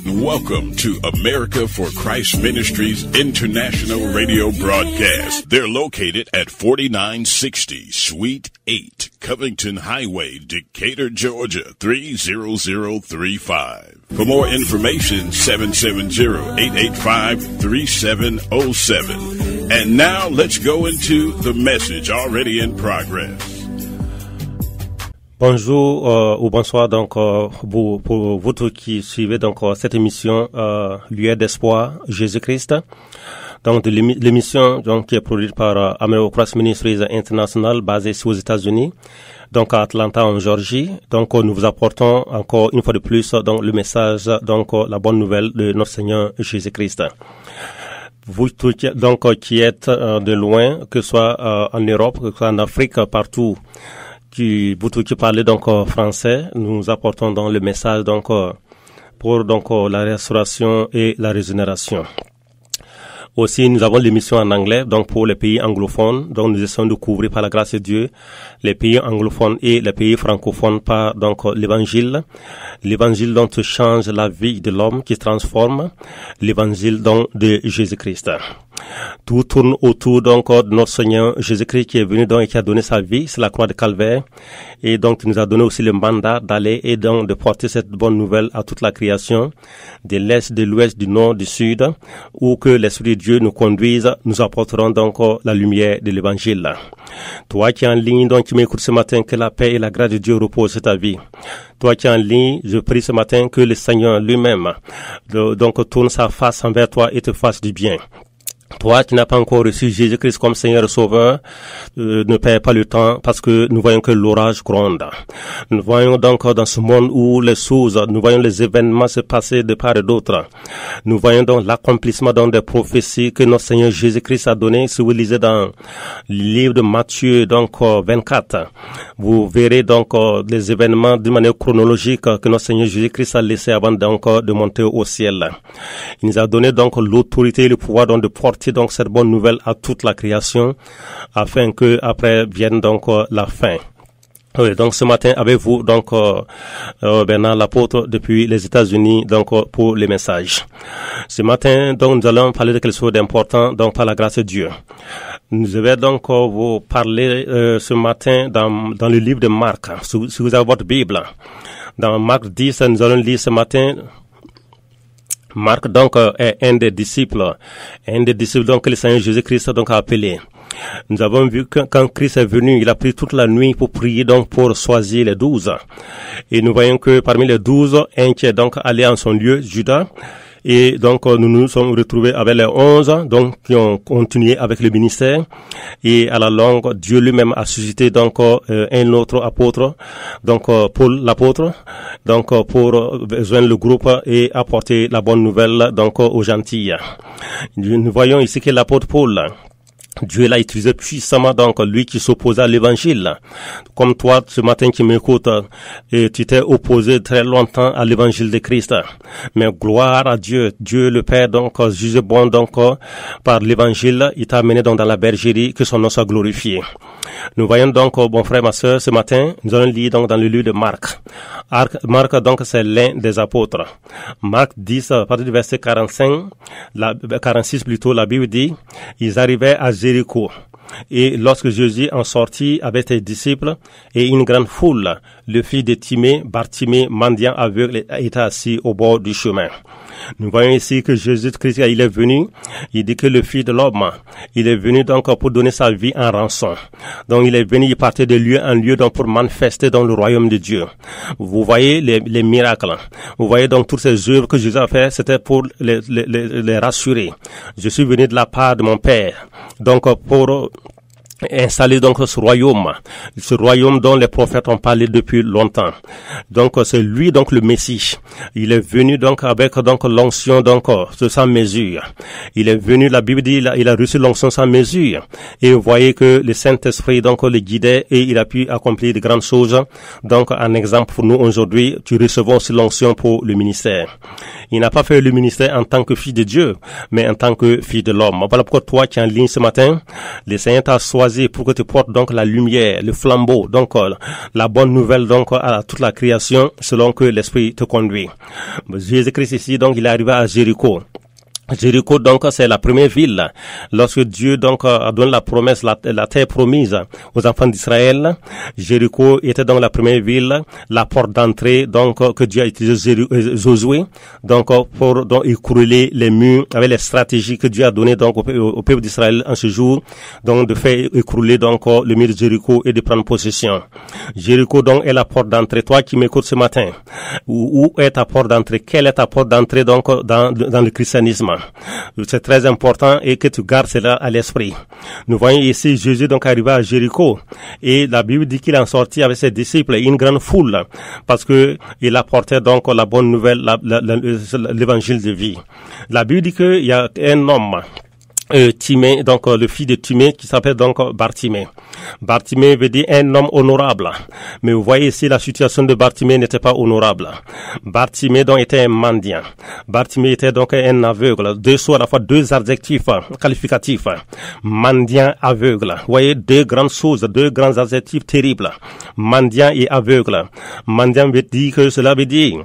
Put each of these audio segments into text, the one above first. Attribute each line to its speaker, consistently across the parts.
Speaker 1: Welcome to America for Christ Ministries International Radio Broadcast. They're located at 4960 Suite 8, Covington Highway, Decatur, Georgia, 30035. For more information, 770-885-3707. And now let's go into the message already in progress.
Speaker 2: Bonjour ou bonsoir donc pour vous tous qui suivez donc cette émission Lueur d'espoir Jésus-Christ. Donc de l'émission donc qui est produite par America for Christ Ministries International basée aux États-Unis, donc à Atlanta en Géorgie. Donc nous vous apportons encore une fois de plus donc le message donc la bonne nouvelle de notre Seigneur Jésus-Christ. Vous tous donc qui êtes de loin, que ce soit en Europe, que ce soit en Afrique, partout. Vous tous qui parlez donc français, nous apportons donc le message donc pour donc la restauration et la régénération. Aussi, nous avons l'émission en anglais, donc pour les pays anglophones. Donc, nous essayons de couvrir par la grâce de Dieu les pays anglophones et les pays francophones par donc l'évangile. L'évangile donc change la vie de l'homme, qui se transforme. L'évangile donc de Jésus-Christ. Tout tourne autour donc de notre Seigneur Jésus-Christ qui est venu donc et qui a donné sa vie sur la croix de Calvaire, et donc il nous a donné aussi le mandat d'aller et donc de porter cette bonne nouvelle à toute la création, de l'est, de l'ouest, du nord, du sud, où que l'Esprit de Dieu nous conduise. Nous apporterons donc la lumière de l'Évangile. Toi qui es en ligne, donc qui m'écoutes ce matin, que la paix et la grâce de Dieu reposent sur ta vie. Toi qui es en ligne, je prie ce matin que le Seigneur lui-même donc tourne sa face envers toi et te fasse du bien. Toi qui n'as pas encore reçu Jésus-Christ comme Seigneur et Sauveur, ne perds pas le temps, parce que nous voyons que l'orage gronde. Nous voyons donc dans ce monde où les choses, nous voyons les événements se passer de part et d'autre. Nous voyons donc l'accomplissement donc des prophéties que notre Seigneur Jésus-Christ a donné. Si vous lisez dans le livre de Matthieu donc 24, vous verrez donc les événements d'une manière chronologique que notre Seigneur Jésus-Christ a laissé avant donc de monter au ciel. Il nous a donné donc l'autorité et le pouvoir donc de porter donc cette bonne nouvelle à toute la création, afin que après vienne donc la fin. Oui, donc ce matin avec vous donc Bernard l'apôtre depuis les États-Unis donc pour les messages. Ce matin donc nous allons parler de quelque chose d'important donc par la grâce de Dieu. Nous allons donc vous parler ce matin dans le livre de Marc. Si vous avez votre Bible, dans Marc 10, nous allons lire ce matin. Marc donc est un des disciples donc que le Seigneur Jésus-Christ donc a appelé. Nous avons vu que quand Christ est venu, il a pris toute la nuit pour prier donc pour choisir les 12. Et nous voyons que parmi les 12, un qui est donc allé en son lieu, Judas. Et donc nous nous sommes retrouvés avec les 11 donc qui ont continué avec le ministère, et à la longue Dieu lui-même a suscité donc un autre apôtre, donc Paul l'apôtre, donc pour joindre le groupe et apporter la bonne nouvelle donc aux gentils. Nous voyons ici que l'apôtre Paul, Dieu l'a utilisé puissamment, donc lui qui s'opposait à l'évangile. Comme toi, ce matin qui m'écoutes, et tu t'es opposé très longtemps à l'évangile de Christ. Mais gloire à Dieu, Dieu le Père, donc jugé bon donc par l'évangile, il t'a amené donc dans la bergerie, que son nom soit glorifié. Nous voyons donc, bon frère, ma sœur, ce matin, nous allons lire donc dans le livre de Marc. Marc donc c'est l'un des apôtres. Marc 10, à partir du verset 46 plutôt, la Bible dit, ils arrivaient à Jéricho. Et lorsque Jésus en sortit avec ses disciples et une grande foule, le fils de Timée, Bartimée, mendiant aveugle, était assis au bord du chemin. Nous voyons ici que Jésus-Christ, il est venu, il dit que le Fils de l'homme, il est venu donc pour donner sa vie en rançon. Donc il est venu, il partait de lieu en lieu donc pour manifester dans le royaume de Dieu. Vous voyez les miracles, vous voyez donc toutes ces œuvres que Jésus a fait, c'était pour les rassurer. Je suis venu de la part de mon Père, donc pour installer donc ce royaume dont les prophètes ont parlé depuis longtemps. Donc c'est lui donc le Messie. Il est venu donc avec donc l'onction donc sans mesure. Il est venu, la Bible dit, il a reçu l'onction sans mesure. Et vous voyez que le Saint-Esprit donc le guidait et il a pu accomplir de grandes choses. Donc un exemple pour nous aujourd'hui, tu recevons aussi l'onction pour le ministère. Il n'a pas fait le ministère en tant que fils de Dieu, mais en tant que fils de l'homme. Voilà pourquoi toi qui es en ligne ce matin, le Seigneur t'a choisi choisi pour que tu portes donc la lumière, le flambeau, donc la bonne nouvelle donc à toute la création selon que l'Esprit te conduit. Jésus-Christ ici, donc il est arrivé à Jéricho. Jéricho, donc, c'est la première ville. Lorsque Dieu, donc, a donné la promesse, la terre promise aux enfants d'Israël, Jéricho était donc la première ville, la porte d'entrée, donc, que Dieu a utilisé Josué, donc, pour, donc, écrouler les murs avec les stratégies que Dieu a données, donc, au peuple d'Israël en ce jour, donc, de faire écrouler, donc, le mur de Jéricho et de prendre possession. Jéricho, donc, est la porte d'entrée. Toi qui m'écoutes ce matin, où est ta porte d'entrée? Quelle est ta porte d'entrée, donc, dans le christianisme? C'est très important et que tu gardes cela à l'esprit. Nous voyons ici Jésus donc arrivé à Jéricho et la Bible dit qu'il en sortit avec ses disciples une grande foule parce que il apportait donc la bonne nouvelle, l'évangile de vie. La Bible dit qu'il y a un homme Timée, donc le fils de Timée qui s'appelle donc Bartimée. Bartimée veut dire un homme honorable. Mais vous voyez ici la situation de Bartimée n'était pas honorable. Bartimée donc était un mendiant. Bartimée était donc un aveugle. À la fois deux adjectifs qualificatifs. Mendiant, aveugle. Vous voyez deux grandes choses, deux grands adjectifs terribles. Mendiant et aveugle. Mendiant veut dire que cela veut dire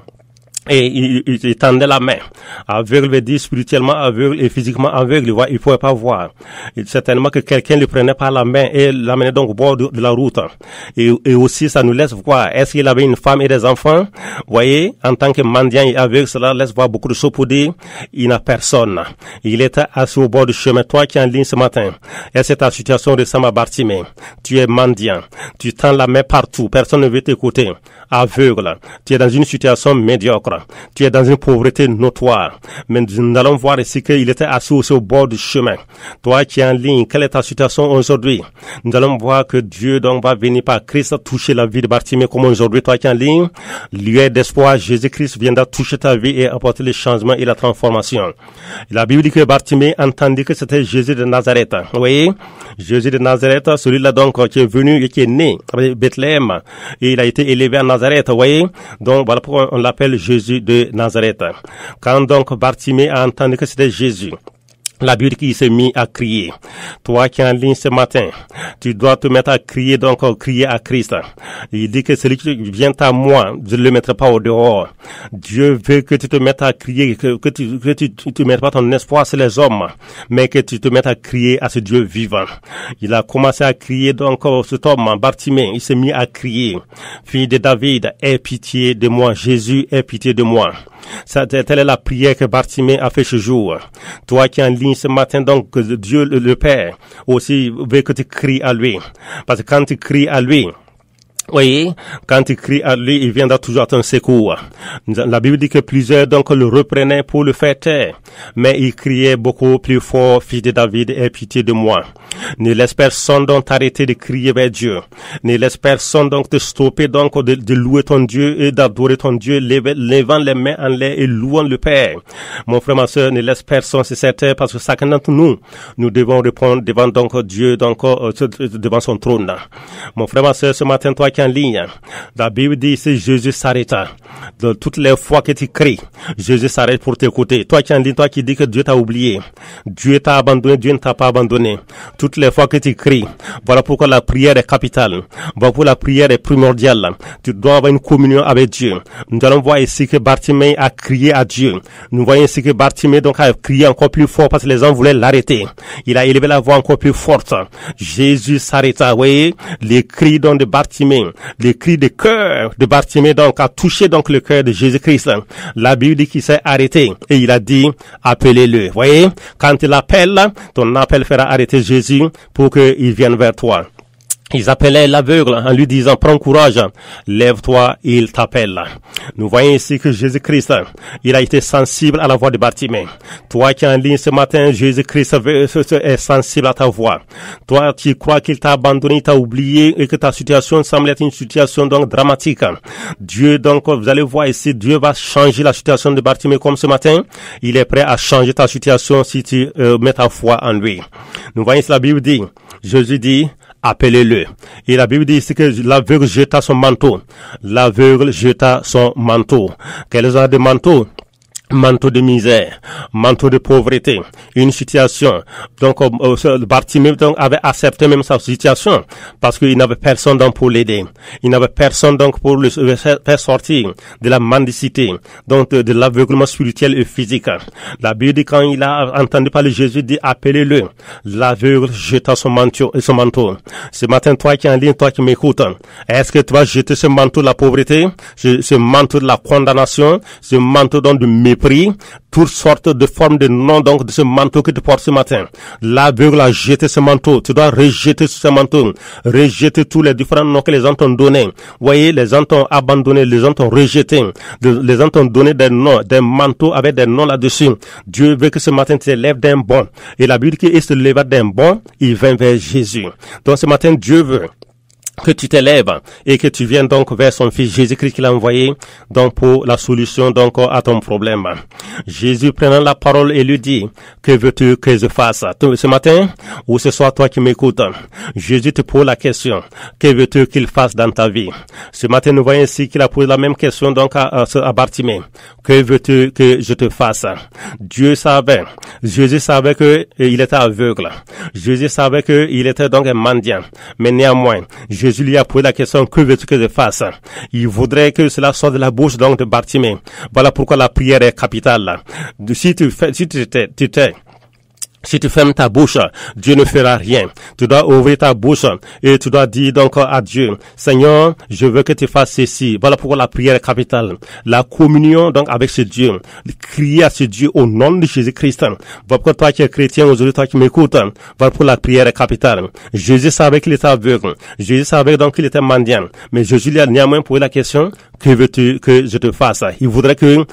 Speaker 2: et il tendait la main. Aveugle veut dire spirituellement aveugle et physiquement aveugle. Il pouvait pas voir. Et certainement que quelqu'un le prenait par la main et l'amenait donc au bord de la route. Et aussi, ça nous laisse voir. Est-ce qu'il avait une femme et des enfants? Vous voyez, en tant que mendiant et aveugle, cela laisse voir beaucoup de choses pour dire, il n'a personne. Il était assis au bord du chemin. Toi qui es en ligne ce matin, est-ce que ta situation ressemble à Bartimée? Tu es mendiant. Tu tends la main partout. Personne ne veut t'écouter. Aveugle. Tu es dans une situation médiocre. Tu es dans une pauvreté notoire. Mais nous allons voir ici qu'il était assis aussi au bord du chemin. Toi qui es en ligne, quelle est ta situation aujourd'hui? Nous allons voir que Dieu donc va venir par Christ toucher la vie de Bartimée comme aujourd'hui. Toi qui es en ligne, lueur d'espoir, Jésus-Christ viendra toucher ta vie et apporter le changement et la transformation. La Bible dit que Bartimée entendit que c'était Jésus de Nazareth. Vous voyez? Jésus de Nazareth, celui-là donc qui est venu et qui est né à Bethléem. Et il a été élevé à Nazareth. Vous voyez? Donc voilà pourquoi on l'appelle Jésus de Nazareth. Quand donc Bartimée a entendu que c'était Jésus, la Bible qui s'est mis à crier. Toi qui es en ligne ce matin, tu dois te mettre à crier, donc crier à Christ. Il dit que celui qui vient à moi, je ne le mettrai pas au dehors. Dieu veut que tu te mettes à crier, que tu te mettes pas ton espoir sur les hommes, mais que tu te mettes à crier à ce Dieu vivant. Il a commencé à crier, donc cet homme, Bartimée, il s'est mis à crier. Fille de David, aie pitié de moi. Jésus, aie pitié de moi. Telle est la prière que Bartimée a fait ce jour. Toi qui es en ligne ce matin, donc Dieu le Père aussi veut que tu cries à lui. Parce que quand tu cries à lui, oui, quand tu cries à lui, il viendra toujours à ton secours. La Bible dit que plusieurs donc le reprenaient pour le faire taire, mais il criait beaucoup plus fort, fils de David, aie pitié de moi. Ne laisse personne donc t'arrêter de crier vers Dieu. Ne laisse personne donc te stopper donc de louer ton Dieu et d'adorer ton Dieu, levant les mains en l'air et louant le Père. Mon frère, ma soeur, ne laisse personne se certain parce que chacun d'entre nous devons répondre devant donc Dieu, donc devant son trône. Mon frère, ma soeur, ce matin, toi en ligne, la Bible dit ici Jésus s'arrêta. De toutes les fois que tu cries, Jésus s'arrête pour t'écouter. Toi qui en ligne, toi qui dis que Dieu t'a oublié, Dieu t'a abandonné, Dieu ne t'a pas abandonné. Toutes les fois que tu cries, voilà pourquoi la prière est capitale. Voilà pourquoi la prière est primordiale. Tu dois avoir une communion avec Dieu. Nous allons voir ici que Bartimée a crié à Dieu. Nous voyons ici que Bartimée donc a crié encore plus fort parce que les gens voulaient l'arrêter. Il a élevé la voix encore plus forte. Jésus s'arrêta. Vous voyez, les cris donc de Bartimée, les cris de cœur de Bartimée donc a touché donc le cœur de Jésus-Christ. La Bible dit qu'il s'est arrêté et il a dit appelez-le. Vous voyez, quand il appelle, ton appel fera arrêter Jésus pour qu'il vienne vers toi. Ils appelaient l'aveugle en lui disant, prends courage, lève-toi, il t'appelle. Nous voyons ici que Jésus-Christ, il a été sensible à la voix de Bartimée. Toi qui es en ligne ce matin, Jésus-Christ est sensible à ta voix. Toi qui crois qu'il t'a abandonné, il t'a oublié et que ta situation semble être une situation donc dramatique. Dieu donc, vous allez voir ici, Dieu va changer la situation de Bartimée comme ce matin. Il est prêt à changer ta situation si tu mets ta foi en lui. Nous voyons ici la Bible dit, Jésus dit, appelez-le. Et la Bible dit ici que l'aveugle jeta son manteau. L'aveugle jeta son manteau. Quel genre de manteau? manteau de misère, manteau de pauvreté, une situation. Donc, Bartimée donc avait accepté même sa situation parce qu'il n'avait personne donc pour l'aider. Il n'avait personne donc pour le faire sortir de la mendicité, donc de l'aveuglement spirituel et physique. La Bible dit quand il a entendu parler de Jésus, dit appelez-le. L'aveugle jeta son manteau. Ce matin, toi qui es en ligne, toi qui m'écoutes, est-ce que tu vas jeter ce manteau de la pauvreté, ce manteau de la condamnation, ce manteau donc de mépris, toutes sortes de formes de noms donc de ce manteau que tu portes ce matin. L'aveugle a jeté ce manteau. Tu dois rejeter ce manteau. Rejeter tous les différents noms que les gens t'ont donnés. Vous voyez, les gens t'ont abandonné, les gens t'ont rejeté. Les gens t'ont donné des noms, des manteaux avec des noms là-dessus. Dieu veut que ce matin tu te lèves d'un bond. Et la Bible dit qu'il se leva d'un bond, il vint vers Jésus. Donc ce matin, Dieu veut que tu t'élèves et que tu viennes donc vers son fils Jésus-Christ qu'il a envoyé donc pour la solution donc à ton problème. Jésus prenant la parole et lui dit, que veux-tu que je fasse? Ce matin ou ce soir, toi qui m'écoutes, Jésus te pose la question, que veux-tu qu'il fasse dans ta vie? Ce matin, nous voyons ici qu'il a posé la même question donc à Bartimée. Que veux-tu que je te fasse? Jésus savait que il était aveugle. Jésus savait que il était donc un mendiant. Mais néanmoins, Jésus lui a posé la question, que veux-tu que je fasse? Il voudrait que cela sorte de la bouche donc de Bartimée. Voilà pourquoi la prière est capitale. Si tu fermes ta bouche, Dieu ne fera rien. Tu dois ouvrir ta bouche et tu dois dire donc à Dieu, Seigneur, je veux que tu fasses ceci. Voilà pourquoi la prière est capitale. La communion donc avec ce Dieu. Crier à ce Dieu au nom de Jésus-Christ. Voilà pourquoi toi qui es chrétien aujourd'hui, toi qui m'écoutes, voilà pourquoi la prière est capitale. Jésus savait qu'il était aveugle. Jésus savait donc qu'il était mendiant. Mais Jésus lui a néanmoins posé la question, que veux-tu que je te fasse? Il voudrait que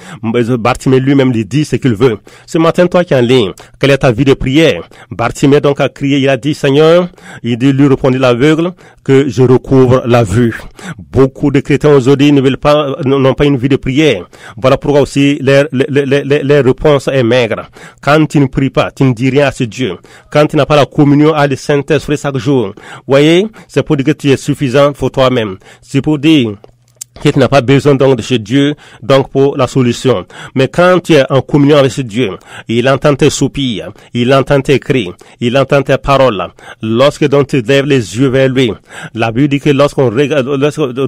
Speaker 2: Bartimée lui-même lui dise ce qu'il veut. Ce matin, toi qui es en ligne, quelle est ta vie de prière? Bartimée donc a crié, il a dit, Seigneur, lui répondit l'aveugle, que je recouvre la vue. Beaucoup de chrétiens aujourd'hui n'ont pas une vie de prière. Voilà pourquoi aussi les réponses est maigre. Quand tu ne pries pas, tu ne dis rien à ce Dieu. Quand tu n'as pas la communion à le Saint-Esprit chaque jour. Voyez, c'est pour dire que tu es suffisant pour toi-même. C'est pour dire que tu n'as pas besoin donc de ce Dieu donc pour la solution. Mais quand tu es en communion avec ce Dieu, il entend tes soupirs, il entend tes cris, il entend tes paroles. Lorsque donc tu lèves les yeux vers lui, la Bible dit que lorsqu'on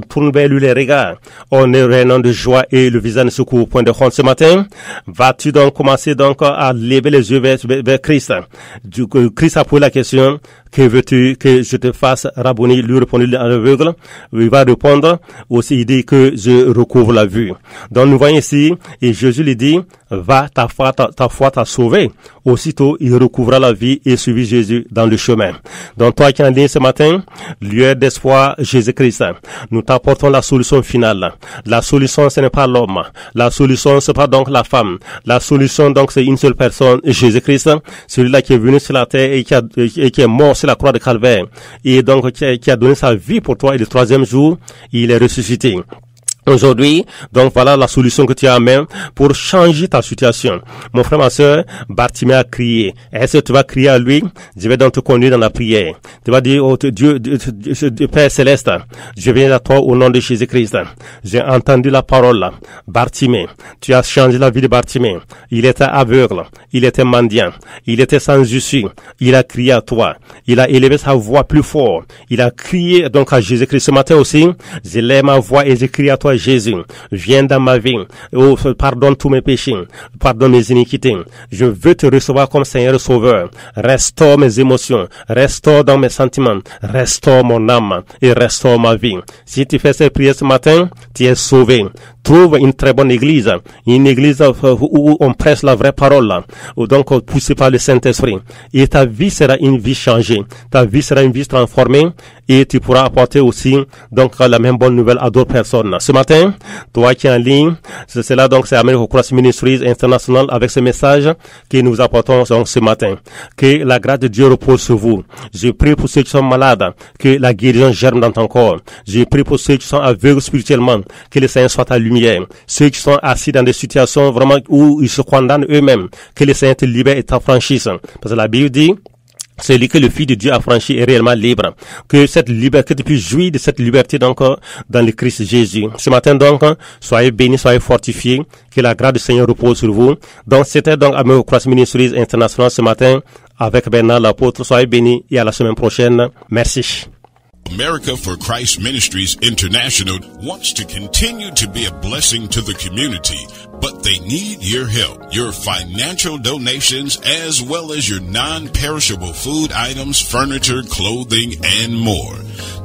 Speaker 2: tourne vers lui les regards, on est rayonnant de joie et le visage ne se couvre point de honte. Ce matin, vas-tu donc commencer donc à lever les yeux vers Christ? Christ a posé la question, que veux-tu que je te fasse? Rabboni lui répondit l'aveugle. Il va répondre aussi, il dit que je recouvre la vue. Donc nous voyons ici, et Jésus lui dit, va, ta foi t'a sauvé. Aussitôt, il recouvra la vie et suivit Jésus dans le chemin. Donc toi qui es en ligne ce matin, lueur d'espoir, Jésus-Christ, nous t'apportons la solution finale. La solution, ce n'est pas l'homme. La solution, ce n'est pas donc la femme. La solution, donc, c'est une seule personne, Jésus-Christ, celui-là qui est venu sur la terre et qui est mort sur la croix de Calvaire. Et donc, qui a donné sa vie pour toi et le troisième jour, il est ressuscité. Aujourd'hui, donc voilà la solution que tu as en main pour changer ta situation. Mon frère, ma soeur, Bartimée a crié. Est-ce que tu vas crier à lui? Je vais donc te conduire dans la prière. Tu vas dire, oh Dieu, Père Céleste, je viens à toi au nom de Jésus-Christ. J'ai entendu la parole. Bartimée, tu as changé la vie de Bartimée. Il était aveugle, il était mendiant, il était sans issue. Il a crié à toi. Il a élevé sa voix plus fort. Il a crié donc à Jésus-Christ. Ce matin aussi, je lève ma voix et je crie à toi, Jésus, viens dans ma vie. Oh, pardonne tous mes péchés. Pardonne mes iniquités. Je veux te recevoir comme Seigneur Sauveur. Restaure mes émotions. Restaure dans mes sentiments. Restaure mon âme. Et restaure ma vie. Si tu fais cette prière ce matin, tu es sauvé. Trouve une très bonne église. Une église où on prêche la vraie parole. Donc, poussé par le Saint-Esprit. Et ta vie sera une vie changée. Ta vie sera une vie transformée. Et tu pourras apporter aussi, donc, la même bonne nouvelle à d'autres personnes. Ce matin, toi qui es en ligne, c'est là donc, c'est American Cross Ministries International avec ce message que nous apportons donc ce matin. Que la grâce de Dieu repose sur vous. Je prie pour ceux qui sont malades, que la guérison germe dans ton corps. Je prie pour ceux qui sont aveugles spirituellement, que le Seigneur soit ta lumière. Ceux qui sont assis dans des situations vraiment où ils se condamnent eux-mêmes, que le Seigneur te libère et t'affranchisse. Parce que la Bible dit, celui que le Fils de Dieu a franchi est réellement libre. Que cette liberté, que tu puisses jouir de cette liberté donc dans le Christ Jésus. Ce matin donc, soyez bénis, soyez fortifiés, que la grâce du Seigneur repose sur vous. Donc c'était donc American Cross Ministries International ce matin avec Bernard l'apôtre. Soyez bénis et à la semaine prochaine. Merci.
Speaker 1: America for Christ Ministries International wants to continue to be a blessing to the community, but they need your help, your financial donations, as well as your non-perishable food items, furniture, clothing, and more.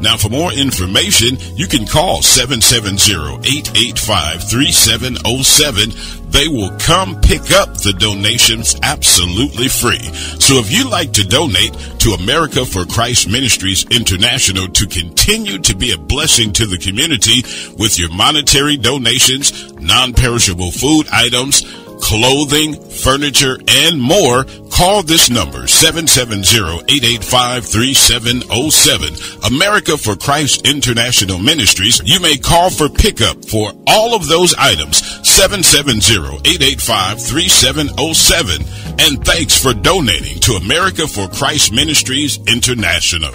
Speaker 1: Now, for more information, you can call 770-885-3707. They will come pick up the donations absolutely free. So if you'd like to donate to America for Christ Ministries International to continue to be a blessing to the community with your monetary donations, non-perishable food items, clothing, furniture, and more, call this number, 770-885-3707. America for Christ International Ministries. You may call for pickup for all of those items, 770-885-3707. And thanks for donating to America for Christ Ministries International.